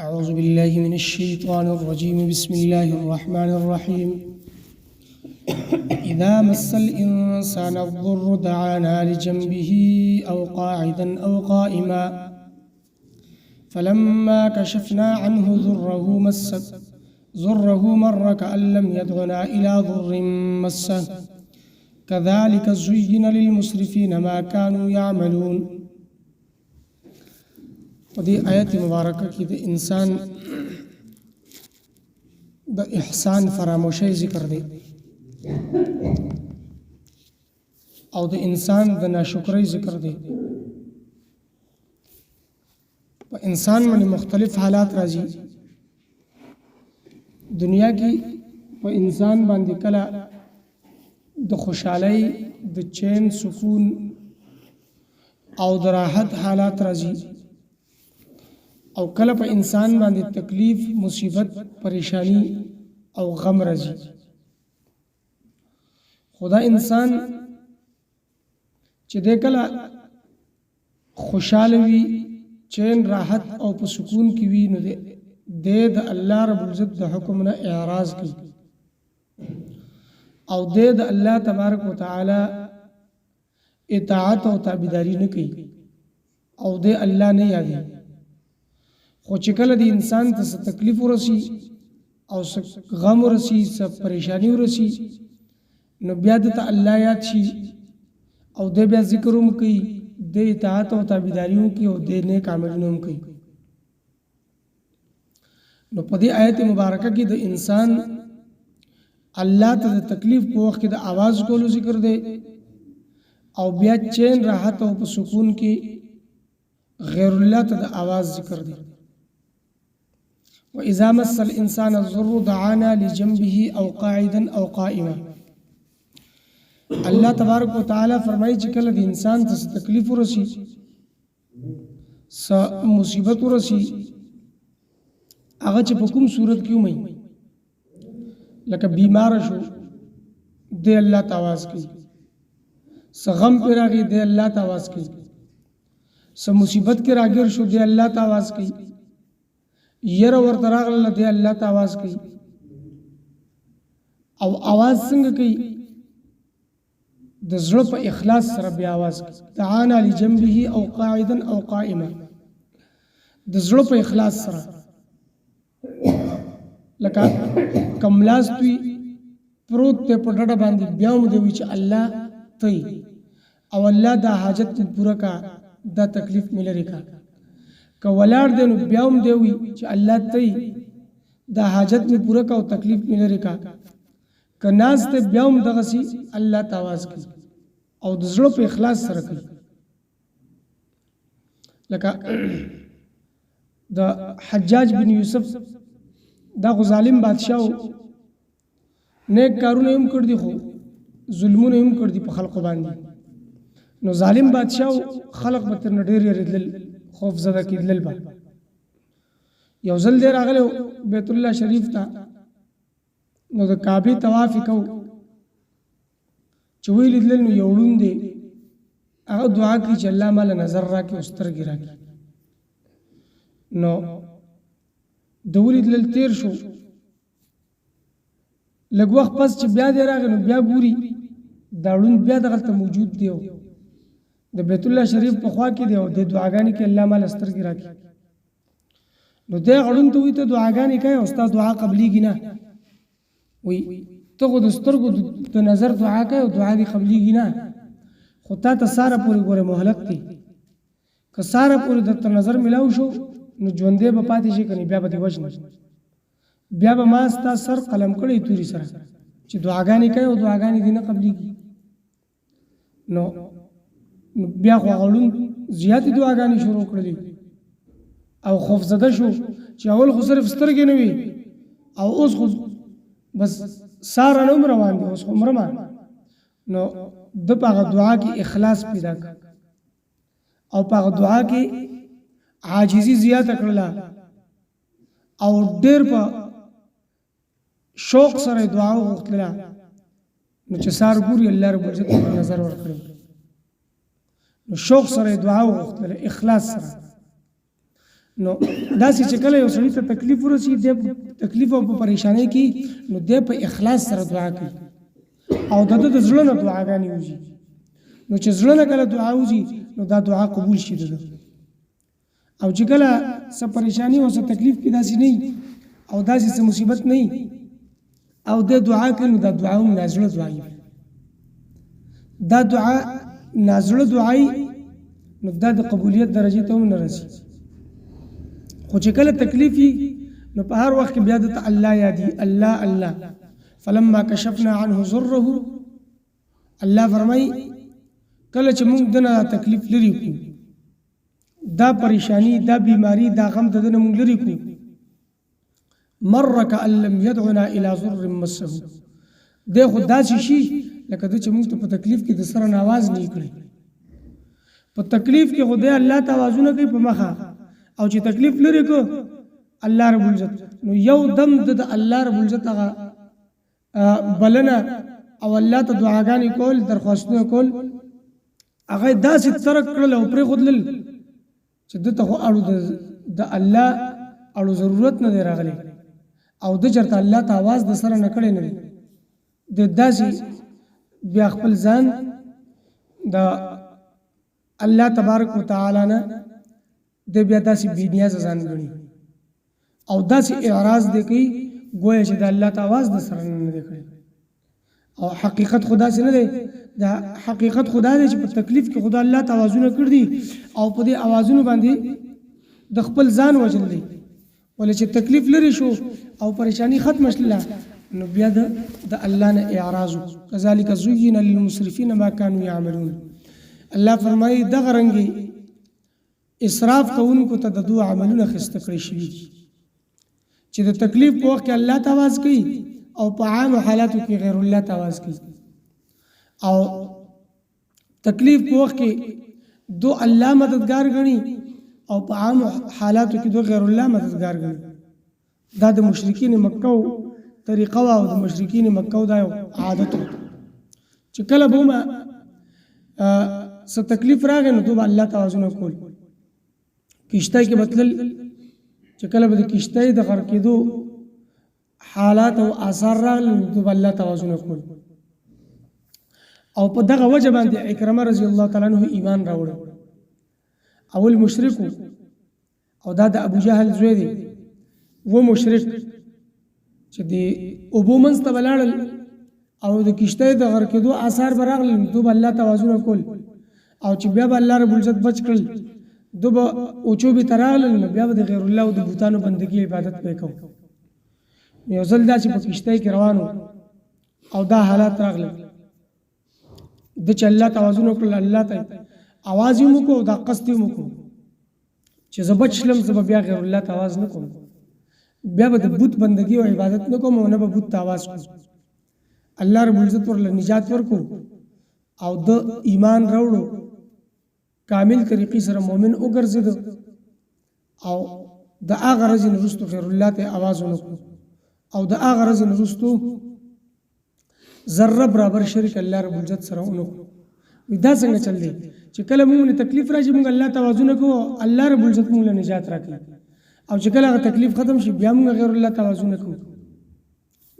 أعوذ بالله من الشيطان الرجيم بسم الله الرحمن الرحيم إذا مس الإنسان الضر دعانا لجنبه أو قاعدا أو قائما فلما كشفنا عنه ضره مر كأن لم يدعنا إلى ضر مسه كذلك زين للمسرفين ما كانوا يعملون. ودي آیت مبارکه کې د انسان د احسان فراموشي ذکر دی او د انسان د ناشکرۍ ذکر دی. په انسان باندې مختلف حالات راځي. دنیا کې په انسان باندې کله د خوشحالۍ د چین سکون او د راحت حالات راځي او کله په انسان باندې تکلیف مصیبت پریشانی او غم راځي. خدا انسان چې د کله خوشاله وي چین راحت او په سکون کې وي نو د الله رب العزت د حکم نه اعراض کوي او د الله تبارک وتعالى اطاعت او تابعداري نه کوي او د الله نه یادي. خو چې کله د انسان ته تکلیف ورسی او غم ورسی سب پریشانی ورسی نو بیا د الله یاد شي او د بیا ذکر هم کوي د اطاعت او تابعداري هم کوي او د نیک عملونه هم کوي. نو په دې آیت مبارکه کې د انسان الله ته د تکلیف په وخت کې د आवाज کولو ذکر دی او بیا چین راحت او په سکون کې غیر الله ته د आवाज ذکر دی. وإذا مس الإنسان الضر دعانا لجنبه أو قاعدا أو قائما. الله تبارک وتعالى فرمایي چې کله د انسان ته تکلیف ورسی س مصیبت ورسی هغه چې په کوم صورت کې ومي لکه بیمار شو د الله ته आवाज کوي س غم پر راغی د الله ته आवाज کوي س مصیبت کې راګر شو د الله ته आवाज کوي ير ورته راغله دی الله ته आवाज کوي او आवाज څنګه کوي د زړه په اخلاص سره بیا आवाज کوي. تعانا لجنبه او قاعدا او قائما د زړه په اخلاص سره لکه کملاس دوی پروت ته په ډډه باندې بیا هم دی چې الله ته او الله دا حاجت پوره کا دا تکلیف ملري کا که ولار دی نو بیا هم دی وي چې الله ته دا حاجت می پوره کا او تکلیف می لري کا که ناز ته بیا هم دغه سي الله ته आवाज کوي او د زړه په اخلاص سره کوي. لکه د حجاج بن یوسف دا ظالم بادشاہ نیک کارونه هم کړ دي خو ظلمونه هم کړ دي په خلکو باندې. نو ظالم بادشاہ خلق به تر ډېر ردل خوف زده کېدل. با یو ځل دی راغلی بیت الله شریف ته نو د کعبې طواف کو چې ویل لیدل نو یو ړوند دی هغه دعا کوي چې الله مال نظر راکړي او سترګې راکړي. نو د ولیدل تیر شو لږ وخت پس چې بیا دی راغی نو بیا ګوري دا ړوند بیا دغلته موجود دی د بیت الله شریف په خوا کې دی او د دعاګانې کې الله مال سترګې راکړي. نو د غړون ته وي ته دعاګانې کوي او استاد دعا قبليږي نه وي ته خو د سترګو د نظر دعا کوي او دعا دې قبليږي نه خو تا ته ساره پورې ګوره مهلت دی که ساره پورې د نظر ملاو شو نو ژوندې به پاتې شي کني بیا به دی وژني بیا به ما ستا سر قلم کړی توري سره چې دعاګانې کوي او دعاګانې دې نه قبليږي. نو بیا خو غړون زیاتې دعاګانې شروع کړلې او خوف زده شو چې اول خو صرف سترګې نه وي او اوس خو بس ساره نوم روان دي اوس عمره ما نو د پاغه دعا کې اخلاص پیدا کړ او پاغه دعا کې عاجزي زیاته کړله او ډېر په شوق سره دعا وغوښتله نو چې سار ګوري الله رب عزت نظر ورکړي نو شوق سره دعا وغوښتله اخلاص سره نو داسې چې کله یو سړي ته تکلیف ورسي د تکلیف او په پریشانی کې نو د په اخلاص سره دعا کوي او د زړه نه دعاګانې وځي نو چې زړه نه کله دعا وځي نو دا دعا قبول شي ده او چې کله څه پریشانی او څه تکلیف کې داسې نه او داسې څه مصیبت نه او د دعا کوي نو دا دعا هم نازله دعایي دا دعا نازله دعایي نو دا د قبولیت درجه ته هم نه رسي خو چې کله تکلیف نو په هر وخت بیا د الله یادي الله الله فلما کشفنا عنه ضره الله فرمای کله چې موږ دنه تکلیف لري کو دا پریشانی دا بیماری دا غم دنه موږ لري کو مر کأن لم يدعنا الى ضر مسه د خدا شي لکه د چې موږ ته په تکلیف کې د سره आवाज نه کړي په تکلیف کې خدای الله توازن کوي په مخه او چې تکلیف لري کو الله رب العزت نو یو دم د الله رب العزت هغه بلنه او الله ته دعاګانې کول درخواستونه کول هغه داسې ترک کړل او پرې خودل چې دته خو اړو د الله اړو ضرورت نه دی راغلی او د چرته الله ته आवाज د سره نه کړي نه د داسې بیا خپل ځان د الله تبارک وتعالى نه د بیا داسې بنیاز ځان غني او داسې اعراض دی کوي گویا چې د الله ته आवाज د سره نه دی کړی او حقیقت خدا سره نه دی دا حقیقت خدا دی چې په تکلیف کې خدا الله توازن کړ دی او په دې اوازونو باندې د خپل ځان وجل دی ولې چې تکلیف لري شو او پریشانی ختم شله نو بیا د الله نه اعراض کذالک زین للمسرفین ما كانوا يعملون الله فرمایي دغه رنګي اسراف کوونکو ته د دوه عملونه خسته کړی شي چې د تکلیف په وخت کې الله ته आवाज کوي او په عام حالاتو کې غیر الله ته आवाज کوي او تکلیف په وخت کې دو الله مددگار غني او په عام حالاتو کې دو غیر الله مددگار غني دا د مشرکین مکه طریقه او د مشرکین مکه دا عادت چې کله به ما څه تکلیف راغی نو دوی الله توازن کول کشته کې بدلل چې کله به د کشته د غر کېدو حالات او آثار راغلل نو دوی الله توازن کول او په دغه وجه باندې اکرمه رضی الله تعالی عنہ ایمان راوړ اول مشرک او دا د ابو جهل زوی دی و مشرک چې دی ابو منځ ته بلاړل او د کشته د غر کېدو آثار براغلل نو دوی الله توازن کول او چې بیا الله رب العزت بچ کړل دوبه اوچو به ترال نو بیا د غیر الله او د بوتانو بندگی عبادت وکاو یو ځل دا چې په کشته کې روانو او دا حالات راغله د چې الله توازن وکړل الله ته आवाज یې مو کو دا قصد یې مو کو چې زبچلم زب بیا غیر الله ته आवाज نه کوم بیا به د بوت بندگی او عبادت نه کوم او نه به بوت ته आवाज کوم الله رب العزت ورله نجات ورکو او د ایمان راوړو کامل طریقې سره مؤمن وګرځید او د هغه رزن رستو خیر الله ته आवाज ونکړو او د هغه رزن رستو ذره برابر شرک الله رب العزت سره ونکړو دا څنګه چل دی چې کله موږ تکلیف راځي موږ الله توازن کوو الله رب العزت موږ له نجات راکړي او چې کله تکلیف ختم شي بیا موږ غیر الله توازن کوو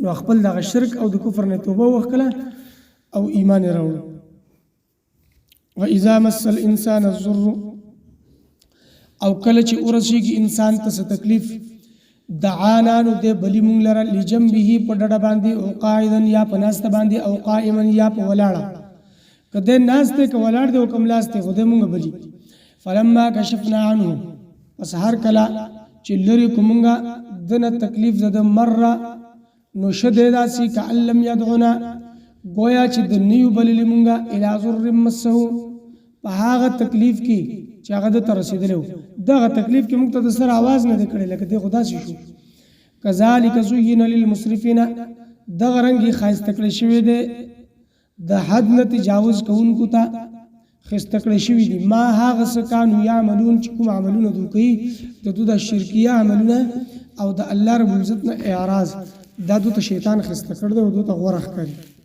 نو خپل د شرک او د کفر نه توبه وکړه او ایمان راوړو واذا مس الانسان الضر او کله چې ورسیږي انسان ته تکلیف دعانا نو د بلی مونږ لره لجنبه په ډډه باندې او قاعدا یا په ناسته باندې او قائما یا په ولاړه کده ناسته ک ولاړ دی او کوم لاسته خو د مونږ بلی فلما كشفنا عنه پس هر کله چې لری کومګه دنه تکلیف زده مره نو شد داسي کعلم يدعنا گویا چې د نیو بللی مونږه الى ضر مسه په هغه تکلیف کې چې هغه ته رسیدلو دغه تکلیف کې موږ ته د سر आवाज نه کړي لکه د خدا شي شو کذالک زین للمسرفین دغه رنګي خاصه کړی شوی دی د حد نه تجاوز کوونکو ته خسته کړی شوی دی ما هغه سکانو یعملون چې کوم عملونه دوی کوي د شرکیه عملونه او د الله رب العزت نه اعراض دا دوی ته شیطان خسته کړ دی او دوی ته غوړه کړی